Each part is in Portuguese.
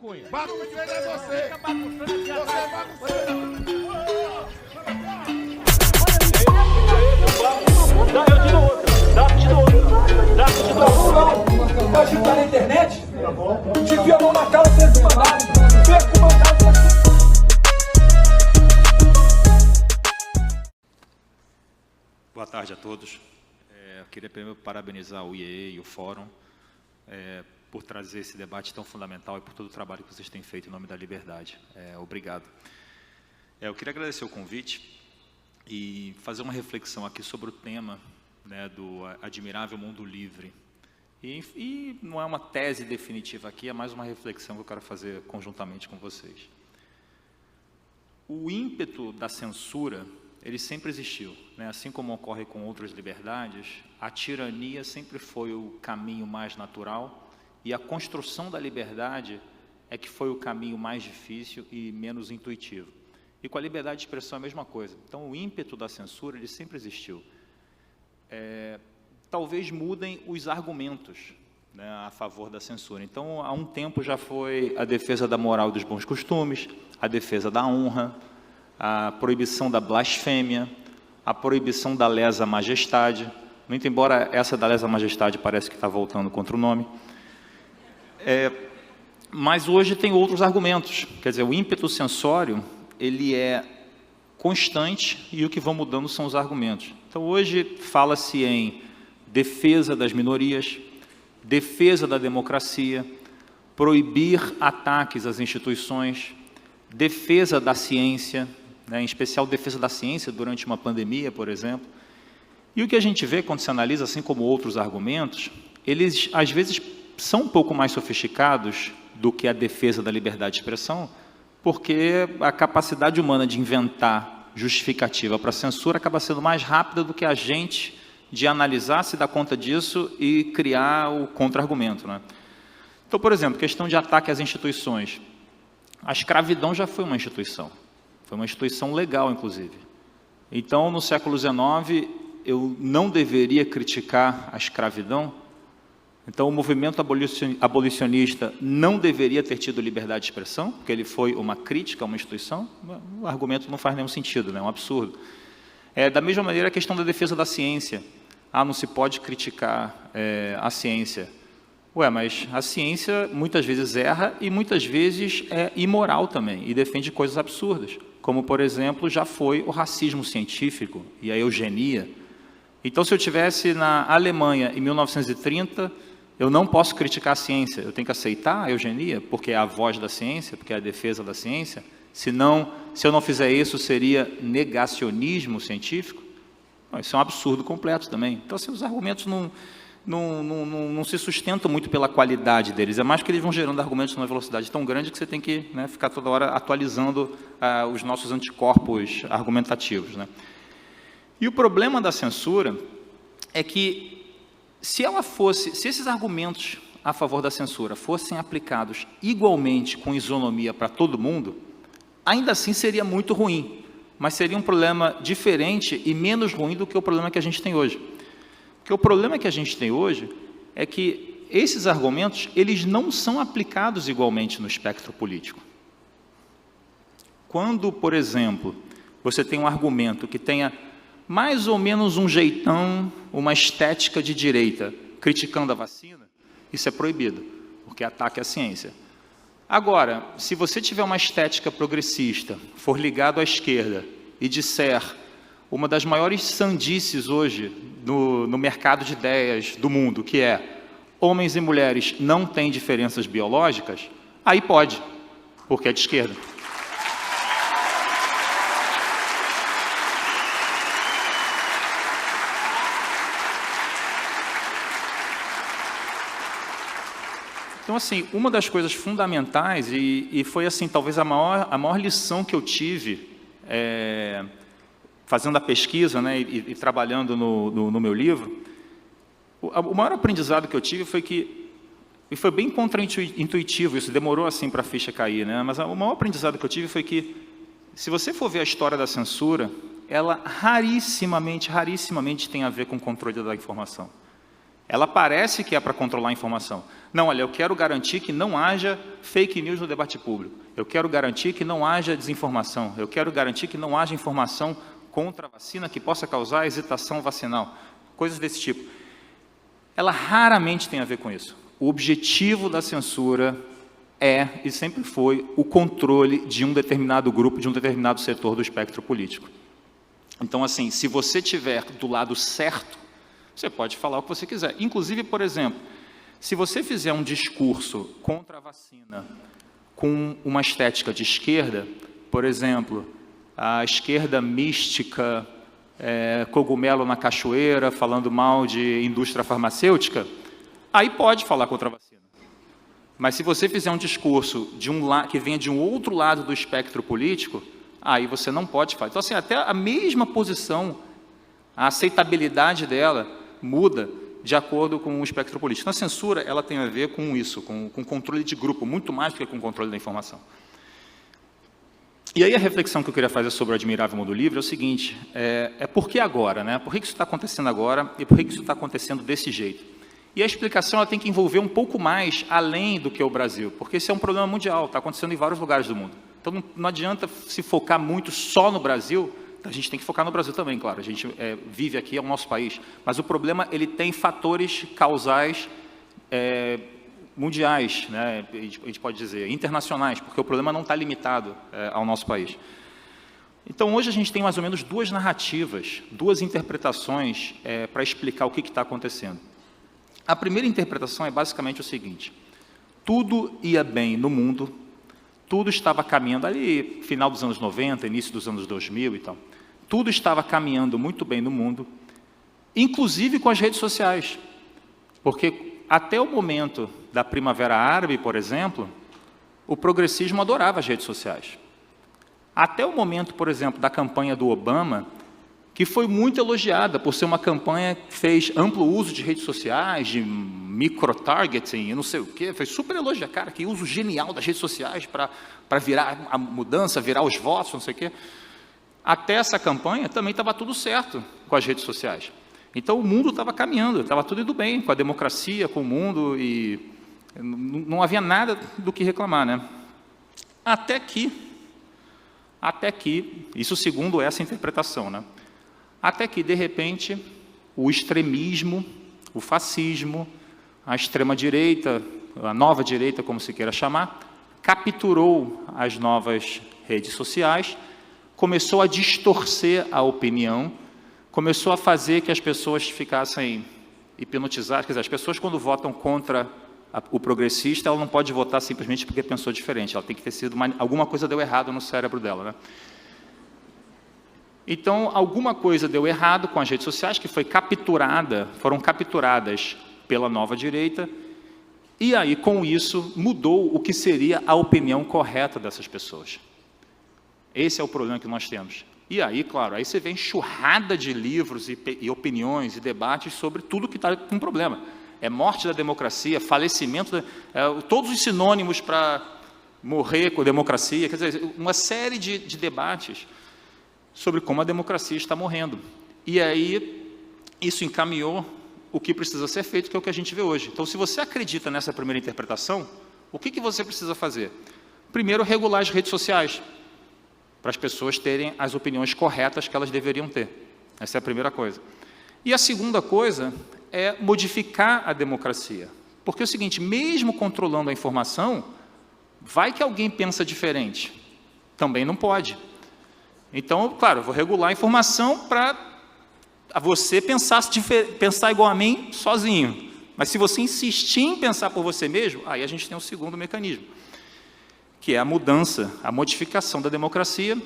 Cunha. Bagunceiro é você. Você é bagunceiro. Eu te dou outra. Pode ficar na internet? Tá bom. Te vi a mão na cara dentro do mandato. Perco o mandato. Boa tarde a todos. Eu queria primeiro parabenizar o IEE e o Fórum por trazer esse debate tão fundamental e por todo o trabalho que vocês têm feito em nome da liberdade. Obrigado. Eu queria agradecer o convite e fazer uma reflexão aqui sobre o tema, né, do admirável mundo livre. E não é uma tese definitiva aqui, é mais uma reflexão que eu quero fazer conjuntamente com vocês. O ímpeto da censura, ele sempre existiu, né? Assim como ocorre com outras liberdades, a tirania sempre foi o caminho mais natural e a construção da liberdade é que foi o caminho mais difícil e menos intuitivo. E com a liberdade de expressão é a mesma coisa. Então, o ímpeto da censura, ele sempre existiu. Talvez mudem os argumentos, né, a favor da censura. Então, há um tempo já foi a defesa da moral e dos bons costumes, a defesa da honra, a proibição da blasfêmia, a proibição da lesa majestade, muito embora essa da lesa majestade parece que está voltando contra o nome. Mas hoje tem outros argumentos, quer dizer, o ímpeto censório, ele é constante e o que vão mudando são os argumentos. Então, hoje fala-se em defesa das minorias, defesa da democracia, proibir ataques às instituições, defesa da ciência, né, em especial defesa da ciência durante uma pandemia, por exemplo. E o que a gente vê quando se analisa, assim como outros argumentos, eles às vezes são um pouco mais sofisticados do que a defesa da liberdade de expressão, porque a capacidade humana de inventar justificativa para a censura acaba sendo mais rápida do que a gente de analisar, se dar conta disso e criar o contra-argumento, né? Então, por exemplo, questão de ataque às instituições. A escravidão já foi uma instituição legal, inclusive. Então, no século XIX, eu não deveria criticar a escravidão. Então, o movimento abolicionista não deveria ter tido liberdade de expressão, porque ele foi uma crítica a uma instituição. O argumento não faz nenhum sentido, né? É um absurdo. Da mesma maneira, a questão da defesa da ciência. Não se pode criticar a ciência. Mas a ciência muitas vezes erra e muitas vezes é imoral também e defende coisas absurdas, como, por exemplo, já foi o racismo científico e a eugenia. Então, se eu estivesse na Alemanha em 1930, eu não posso criticar a ciência, eu tenho que aceitar a eugenia, porque é a voz da ciência, porque é a defesa da ciência. Se eu não fizer isso, seria negacionismo científico. Isso é um absurdo completo também. Então, assim, os argumentos não se sustentam muito pela qualidade deles, é mais que eles vão gerando argumentos numa velocidade tão grande que você tem que, né, ficar toda hora atualizando os nossos anticorpos argumentativos, né? E o problema da censura é que, se esses argumentos a favor da censura fossem aplicados igualmente com isonomia para todo mundo, ainda assim seria muito ruim, mas seria um problema diferente e menos ruim do que o problema que a gente tem hoje. Porque o problema que a gente tem hoje é que esses argumentos, eles não são aplicados igualmente no espectro político. Quando, por exemplo, você tem um argumento que tenha mais ou menos um jeitão, uma estética de direita, criticando a vacina, isso é proibido, porque ataque à ciência. Agora, se você tiver uma estética progressista, for ligado à esquerda e disser uma das maiores sandices hoje no mercado de ideias do mundo, que é homens e mulheres não têm diferenças biológicas, aí pode, porque é de esquerda. Então, assim, uma das coisas fundamentais, e foi, assim, talvez a maior lição que eu tive fazendo a pesquisa, né, e trabalhando no meu livro, o maior aprendizado que eu tive foi que, e foi bem contra-intuitivo, isso demorou assim para a ficha cair, né, mas o maior aprendizado que eu tive foi que, se você for ver a história da censura, ela rarissimamente tem a ver com o controle da informação. Ela parece que é para controlar a informação. Não, olha, eu quero garantir que não haja fake news no debate público. Eu quero garantir que não haja desinformação. Eu quero garantir que não haja informação contra a vacina que possa causar hesitação vacinal. Coisas desse tipo. Ela raramente tem a ver com isso. O objetivo da censura é, e sempre foi, o controle de um determinado grupo, de um determinado setor do espectro político. Então, assim, se você estiver do lado certo, você pode falar o que você quiser. Inclusive, por exemplo, se você fizer um discurso contra a vacina com uma estética de esquerda, por exemplo, a esquerda mística, cogumelo na cachoeira, falando mal de indústria farmacêutica, aí pode falar contra a vacina. Mas se você fizer um discurso que venha de um outro lado do espectro político, aí você não pode falar. Então, assim, até a mesma posição, a aceitabilidade dela muda de acordo com o espectro político. Então, a censura, ela tem a ver com isso, com controle de grupo, muito mais do que com o controle da informação. E aí a reflexão que eu queria fazer sobre o Admirável Mundo Livre é o seguinte, por que agora, né? Por que isso está acontecendo agora e por que isso está acontecendo desse jeito? E a explicação ela tem que envolver um pouco mais além do que o Brasil, porque esse é um problema mundial, está acontecendo em vários lugares do mundo. Então, não adianta se focar muito só no Brasil, a gente tem que focar no Brasil também, claro, a gente vive aqui, é o nosso país, mas o problema ele tem fatores causais mundiais, né, a gente pode dizer, internacionais, porque o problema não está limitado ao nosso país. Então, hoje a gente tem mais ou menos duas narrativas, duas interpretações para explicar o que está acontecendo. A primeira interpretação é basicamente o seguinte, tudo ia bem no mundo, tudo estava caminhando ali, final dos anos 90, início dos anos 2000 e tal, tudo estava caminhando muito bem no mundo, inclusive com as redes sociais, porque até o momento da Primavera Árabe, por exemplo, o progressismo adorava as redes sociais. Até o momento, por exemplo, da campanha do Obama, que foi muito elogiada por ser uma campanha que fez amplo uso de redes sociais, de micro-targeting, não sei o quê, foi super elogiada, cara, que uso genial das redes sociais para virar a mudança, virar os votos, não sei o quê. Até essa campanha também estava tudo certo com as redes sociais. Então o mundo estava caminhando, estava tudo indo bem, com a democracia, com o mundo, e não havia nada do que reclamar, né? Até que, isso segundo essa interpretação, né? Até que, de repente, o extremismo, o fascismo, a extrema-direita, a nova direita, como se queira chamar, capturou as novas redes sociais, começou a distorcer a opinião, começou a fazer que as pessoas ficassem hipnotizadas. Quer dizer, as pessoas, quando votam contra o progressista, ela não pode votar simplesmente porque pensou diferente, ela tem que ter sido alguma coisa deu errado no cérebro dela, né? Então, alguma coisa deu errado com as redes sociais, que foram capturadas pela nova direita, e aí, com isso, mudou o que seria a opinião correta dessas pessoas. Esse é o problema que nós temos. E aí, claro, aí você vê enxurrada de livros e opiniões e debates sobre tudo que está com problema. É morte da democracia, falecimento, todos os sinônimos para morrer com a democracia, quer dizer, uma série de debates sobre como a democracia está morrendo. E aí, isso encaminhou o que precisa ser feito, que é o que a gente vê hoje. Então, se você acredita nessa primeira interpretação, o que você precisa fazer? Primeiro, regular as redes sociais, para as pessoas terem as opiniões corretas que elas deveriam ter. Essa é a primeira coisa. E a segunda coisa é modificar a democracia. Porque é o seguinte, mesmo controlando a informação, vai que alguém pensa diferente. Também não pode. Então, claro, eu vou regular a informação para você pensar igual a mim sozinho. Mas se você insistir em pensar por você mesmo, aí a gente tem um segundo mecanismo, que é a mudança, a modificação da democracia,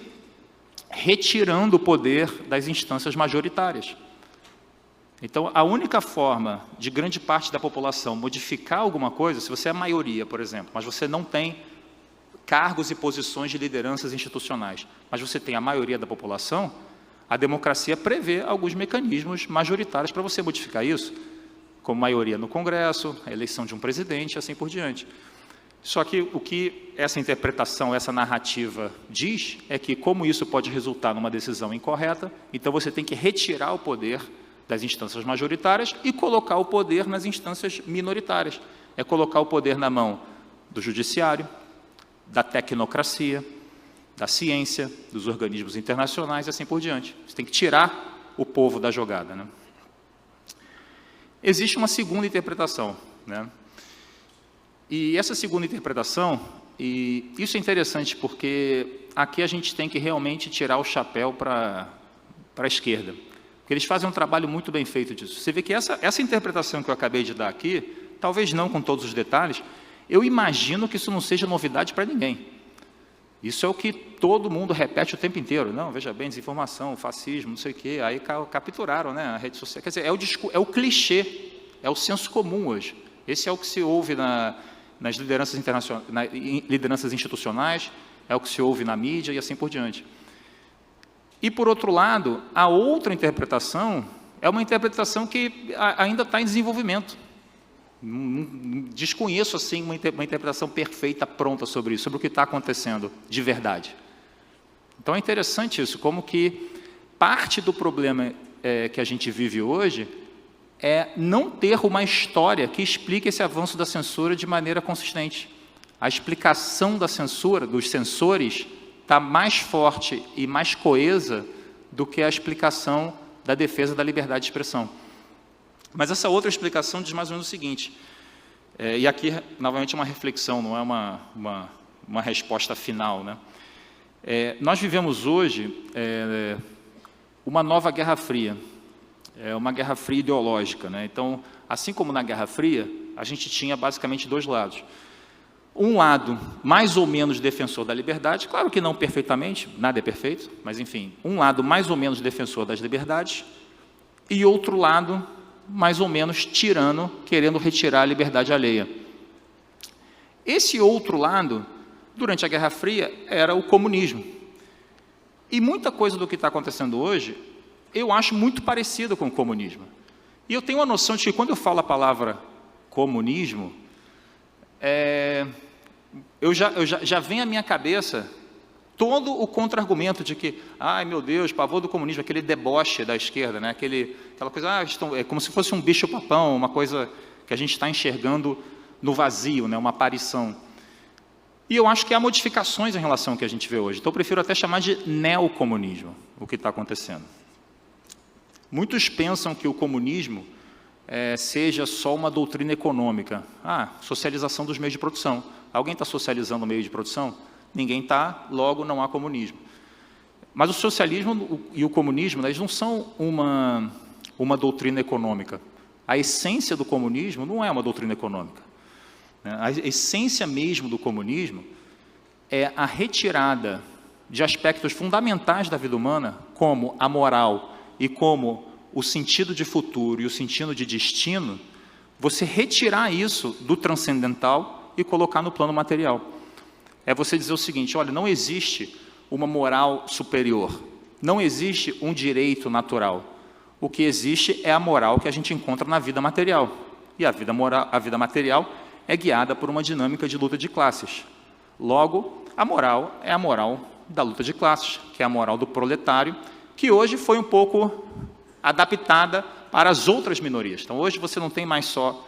retirando o poder das instâncias majoritárias. Então, a única forma de grande parte da população modificar alguma coisa, se você é a maioria, por exemplo, mas você não tem cargos e posições de lideranças institucionais, mas você tem a maioria da população, a democracia prevê alguns mecanismos majoritários para você modificar isso, como maioria no Congresso, a eleição de um presidente, assim por diante. Só que o que essa interpretação, essa narrativa diz, é que como isso pode resultar numa decisão incorreta, então você tem que retirar o poder das instâncias majoritárias e colocar o poder nas instâncias minoritárias. É colocar o poder na mão do judiciário, da tecnocracia, da ciência, dos organismos internacionais e assim por diante. Você tem que tirar o povo da jogada, né? Existe uma segunda interpretação, né? E essa segunda interpretação, e isso é interessante porque aqui a gente tem que realmente tirar o chapéu para a esquerda, porque eles fazem um trabalho muito bem feito disso. Você vê que essa interpretação que eu acabei de dar aqui, talvez não com todos os detalhes, eu imagino que isso não seja novidade para ninguém. Isso é o que todo mundo repete o tempo inteiro. Não, veja bem, desinformação, fascismo, não sei o quê. Aí capturaram, né, a rede social. Quer dizer, é o clichê, é o senso comum hoje. Esse é o que se ouve nas lideranças internacionais, lideranças institucionais, é o que se ouve na mídia e assim por diante. E, por outro lado, a outra interpretação é uma interpretação que ainda está em desenvolvimento. Desconheço assim uma interpretação perfeita, pronta sobre isso, sobre o que está acontecendo de verdade. Então é interessante isso, como que parte do problema que a gente vive hoje é não ter uma história que explique esse avanço da censura de maneira consistente. A explicação da censura, dos censores, está mais forte e mais coesa do que a explicação da defesa da liberdade de expressão. Mas essa outra explicação diz mais ou menos o seguinte, e aqui, novamente, uma reflexão, não é uma resposta final, né? Nós vivemos hoje uma nova Guerra Fria, uma Guerra Fria ideológica, né? Então, assim como na Guerra Fria, a gente tinha basicamente dois lados. Um lado mais ou menos defensor da liberdade, claro que não perfeitamente, nada é perfeito, mas enfim, um lado mais ou menos defensor das liberdades, e outro lado mais ou menos tirano, querendo retirar a liberdade alheia. Esse outro lado, durante a Guerra Fria, era o comunismo. E muita coisa do que está acontecendo hoje, eu acho muito parecido com o comunismo. E eu tenho a noção de que quando eu falo a palavra comunismo, já vem à minha cabeça todo o contra-argumento de que, ai meu Deus, pavor do comunismo, aquele deboche da esquerda, né? Aquela coisa, é como se fosse um bicho-papão, uma coisa que a gente está enxergando no vazio, né? Uma aparição. E eu acho que há modificações em relação ao que a gente vê hoje. Então eu prefiro até chamar de neocomunismo, o que está acontecendo. Muitos pensam que o comunismo seja só uma doutrina econômica. Socialização dos meios de produção. Alguém está socializando o meio de produção? Ninguém está, logo não há comunismo. Mas o socialismo e o comunismo, eles não são uma doutrina econômica. A essência do comunismo não é uma doutrina econômica. A essência mesmo do comunismo é a retirada de aspectos fundamentais da vida humana, como a moral e como o sentido de futuro e o sentido de destino, você retirar isso do transcendental e colocar no plano material. É você dizer o seguinte, olha, não existe uma moral superior, não existe um direito natural. O que existe é a moral que a gente encontra na vida material. E a vida material é guiada por uma dinâmica de luta de classes. Logo, a moral é a moral da luta de classes, que é a moral do proletário, que hoje foi um pouco adaptada para as outras minorias. Então, hoje você não tem mais só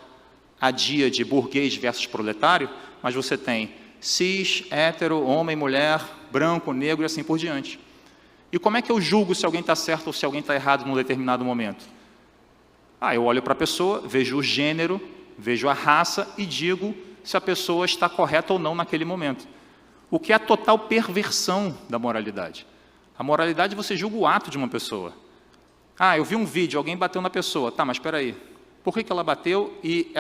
a dia de burguês versus proletário, mas você tem cis, hétero, homem, mulher, branco, negro e assim por diante. E como é que eu julgo se alguém está certo ou se alguém está errado num determinado momento? Eu olho para a pessoa, vejo o gênero, vejo a raça e digo se a pessoa está correta ou não naquele momento. O que é a total perversão da moralidade. A moralidade você julga o ato de uma pessoa. Eu vi um vídeo, alguém bateu na pessoa. Tá, mas espera aí. Por que ela bateu e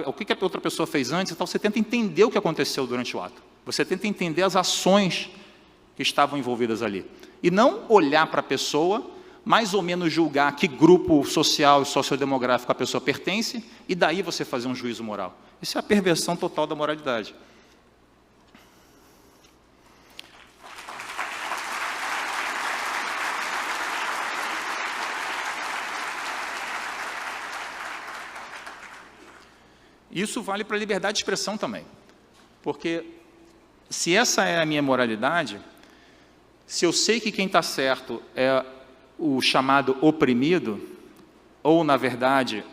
o que a outra pessoa fez antes? Então, você tenta entender o que aconteceu durante o ato. Você tenta entender as ações que estavam envolvidas ali. E não olhar para a pessoa, mais ou menos julgar que grupo social e sociodemográfico a pessoa pertence, e daí você fazer um juízo moral. Isso é a perversão total da moralidade. Isso vale para a liberdade de expressão também. Porque se essa é a minha moralidade, se eu sei que quem está certo é o chamado oprimido, ou, na verdade,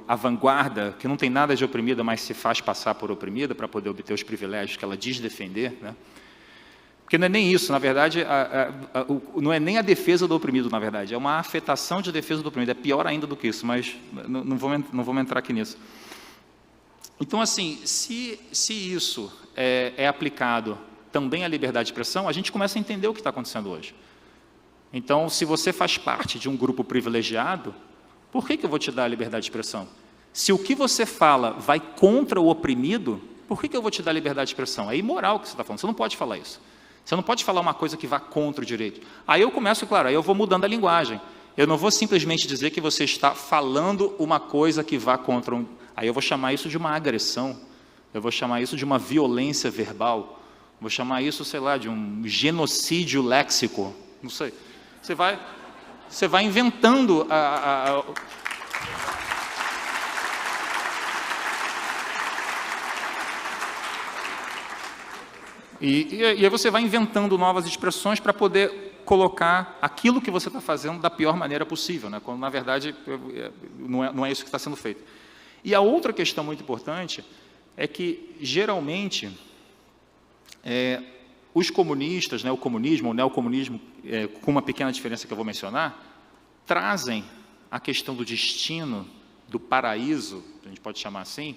a vanguarda, que não tem nada de oprimida, mas se faz passar por oprimida para poder obter os privilégios que ela diz defender, né? Porque não é nem isso, na verdade, não é nem a defesa do oprimido, na verdade, é uma afetação de defesa do oprimido, é pior ainda do que isso, mas não vamos entrar aqui nisso. Então, assim, se isso é aplicado também à liberdade de expressão, a gente começa a entender o que está acontecendo hoje. Então, se você faz parte de um grupo privilegiado, por que eu vou te dar a liberdade de expressão? Se o que você fala vai contra o oprimido, por que eu vou te dar a liberdade de expressão? É imoral o que você está falando, você não pode falar isso. Você não pode falar uma coisa que vá contra o direito. Aí eu começo, claro, aí eu vou mudando a linguagem. Eu não vou simplesmente dizer que você está falando uma coisa que vá contra um... Aí eu vou chamar isso de uma agressão, eu vou chamar isso de uma violência verbal, vou chamar isso, sei lá, de um genocídio léxico, não sei. Você vai inventando E aí você vai inventando novas expressões para poder colocar aquilo que você está fazendo da pior maneira possível, né? Quando, na verdade, não é isso que está sendo feito. E a outra questão muito importante é que, geralmente, os comunistas, né, o comunismo, o neocomunismo, com uma pequena diferença que eu vou mencionar, trazem a questão do destino, do paraíso, a gente pode chamar assim,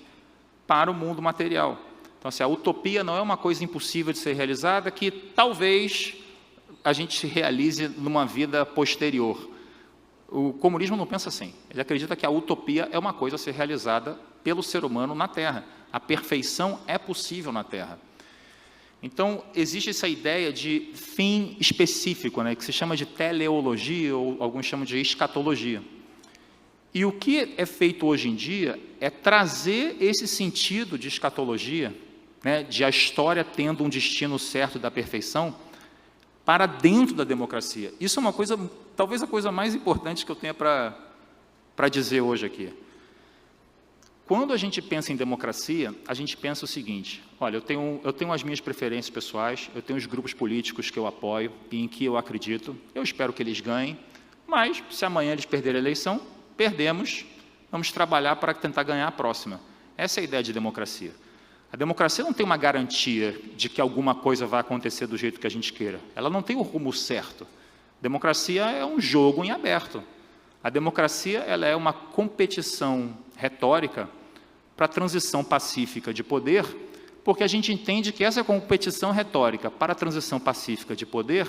para o mundo material. Então, assim, a utopia não é uma coisa impossível de ser realizada, que talvez a gente se realize numa vida posterior. O comunismo não pensa assim. Ele acredita que a utopia é uma coisa a ser realizada pelo ser humano na Terra. A perfeição é possível na Terra. Então, existe essa ideia de fim específico, né, que se chama de teleologia, ou alguns chamam de escatologia. E o que é feito hoje em dia é trazer esse sentido de escatologia, né, de a história tendo um destino certo da perfeição, para dentro da democracia. Isso é uma coisa, talvez a coisa mais importante que eu tenha para dizer hoje aqui. Quando a gente pensa em democracia, a gente pensa o seguinte: olha, eu tenho as minhas preferências pessoais, eu tenho os grupos políticos que eu apoio e em que eu acredito, eu espero que eles ganhem, mas se amanhã eles perderem a eleição, perdemos, vamos trabalhar para tentar ganhar a próxima. Essa é a ideia de democracia. A democracia não tem uma garantia de que alguma coisa vai acontecer do jeito que a gente queira. Ela não tem o rumo certo. A democracia é um jogo em aberto. A democracia ela é uma competição retórica para a transição pacífica de poder, porque a gente entende que essa competição retórica para a transição pacífica de poder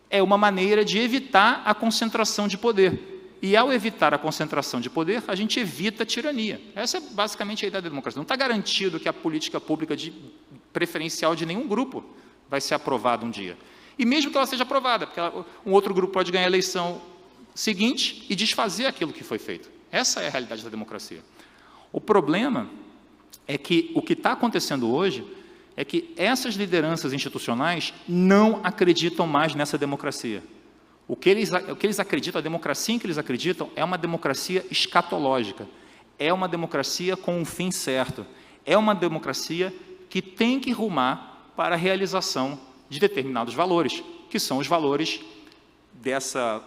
é uma maneira de evitar a concentração de poder. E, ao evitar a concentração de poder, a gente evita a tirania. Essa é basicamente a ideia da democracia. Não está garantido que a política pública preferencial de nenhum grupo vai ser aprovada um dia. E mesmo que ela seja aprovada, porque um outro grupo pode ganhar a eleição seguinte e desfazer aquilo que foi feito. Essa é a realidade da democracia. O problema é que o que está acontecendo hoje é que essas lideranças institucionais não acreditam mais nessa democracia. O que eles acreditam, a democracia em que eles acreditam, é uma democracia escatológica, é uma democracia com um fim certo, é uma democracia que tem que rumar para a realização de determinados valores, que são os valores dessa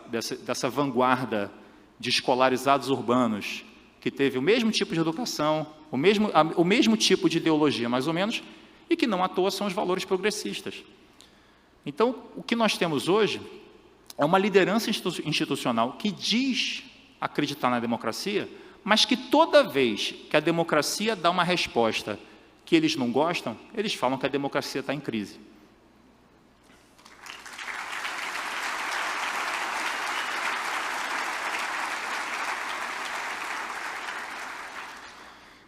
vanguarda de escolarizados urbanos, que teve o mesmo tipo de educação, o mesmo tipo de ideologia, mais ou menos, e que não à toa são os valores progressistas. Então, o que nós temos hoje é uma liderança institucional que diz acreditar na democracia, mas que toda vez que a democracia dá uma resposta que eles não gostam, eles falam que a democracia está em crise.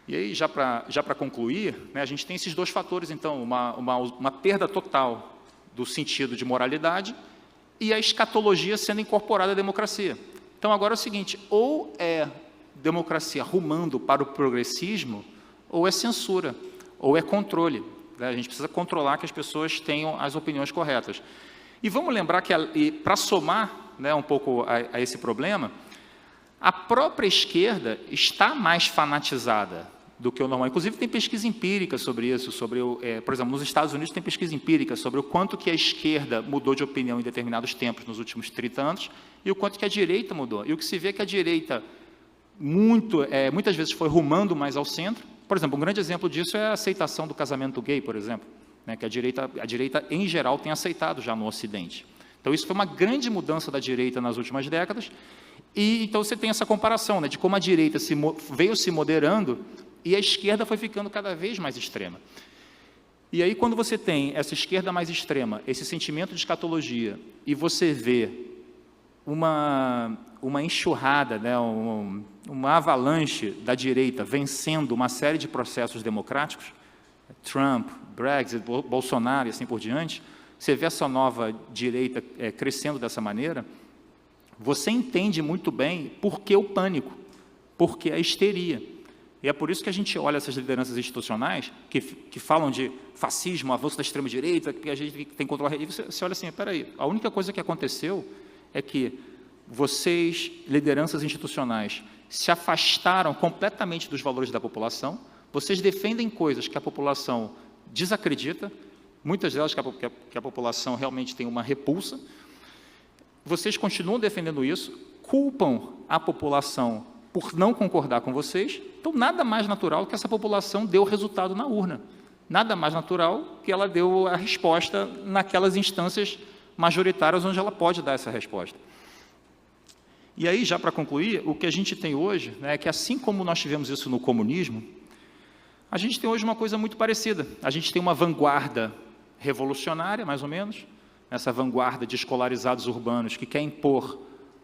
E aí, já para concluir, né, a gente tem esses dois fatores, então, uma perda total do sentido de moralidade e a escatologia sendo incorporada à democracia. Então, agora é o seguinte: ou é democracia rumando para o progressismo, ou é censura, ou é controle. Né? A gente precisa controlar que as pessoas tenham as opiniões corretas. E vamos lembrar que, para somar, né, um pouco a esse problema, a própria esquerda está mais fanatizada do que o normal. Inclusive, tem pesquisa empírica sobre isso, por exemplo, nos Estados Unidos tem pesquisa empírica sobre o quanto que a esquerda mudou de opinião em determinados tempos nos últimos 30 anos e o quanto que a direita mudou. E o que se vê é que a direita muitas vezes foi rumando mais ao centro. Por exemplo, um grande exemplo disso é a aceitação do casamento gay, por exemplo, né, que a direita, em geral, tem aceitado já no Ocidente. Então, isso foi uma grande mudança da direita nas últimas décadas. E então você tem essa comparação, né, de como a direita veio se moderando e a esquerda foi ficando cada vez mais extrema. E aí, quando você tem essa esquerda mais extrema, esse sentimento de escatologia, e você vê uma enxurrada, né, uma avalanche da direita vencendo uma série de processos democráticos, Trump, Brexit, Bolsonaro e assim por diante, você vê essa nova direita crescendo dessa maneira, você entende muito bem por que o pânico, por que a histeria. E é por isso que a gente olha essas lideranças institucionais que falam de fascismo, avanço da extrema-direita, que a gente tem que controlar. E você olha assim, espera aí, a única coisa que aconteceu é que vocês, lideranças institucionais, se afastaram completamente dos valores da população, vocês defendem coisas que a população desacredita, muitas delas que a população realmente tem uma repulsa, vocês continuam defendendo isso, culpam a população por não concordar com vocês, então nada mais natural que essa população dê o resultado na urna. Nada mais natural que ela deu a resposta naquelas instâncias majoritárias onde ela pode dar essa resposta. E aí, já para concluir, o que a gente tem hoje, né, é que assim como nós tivemos isso no comunismo, a gente tem hoje uma coisa muito parecida. A gente tem uma vanguarda revolucionária, mais ou menos, essa vanguarda de escolarizados urbanos que quer impor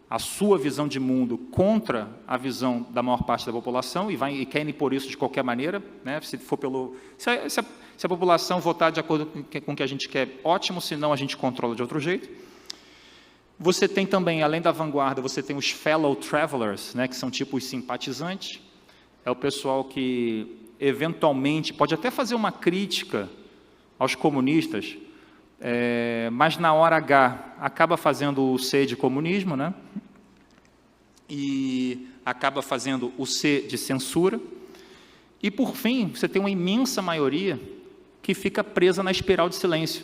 a sua visão de mundo contra a visão da maior parte da população e quer impor isso de qualquer maneira, né? Se a população votar de acordo com o que a gente quer, ótimo, senão a gente controla de outro jeito. Você tem também, além da vanguarda, você tem os fellow travelers, né, que são tipo os simpatizantes, é o pessoal que eventualmente pode até fazer uma crítica aos comunistas, mas na hora H acaba fazendo o C de comunismo, né? E acaba fazendo o C de censura. E, por fim, você tem uma imensa maioria que fica presa na espiral de silêncio,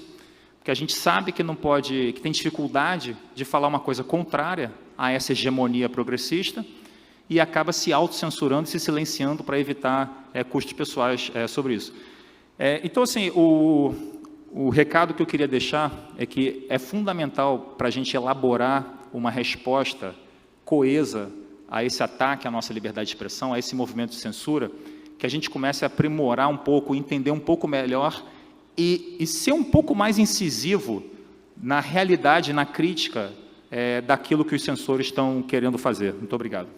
porque a gente sabe que não pode, que tem dificuldade de falar uma coisa contrária a essa hegemonia progressista e acaba se autocensurando e se silenciando para evitar custos pessoais sobre isso. Então, assim, o recado que eu queria deixar é que é fundamental para a gente elaborar uma resposta coesa a esse ataque à nossa liberdade de expressão, a esse movimento de censura, que a gente comece a aprimorar um pouco, entender um pouco melhor e ser um pouco mais incisivo na realidade, na crítica daquilo que os censores estão querendo fazer. Muito obrigado.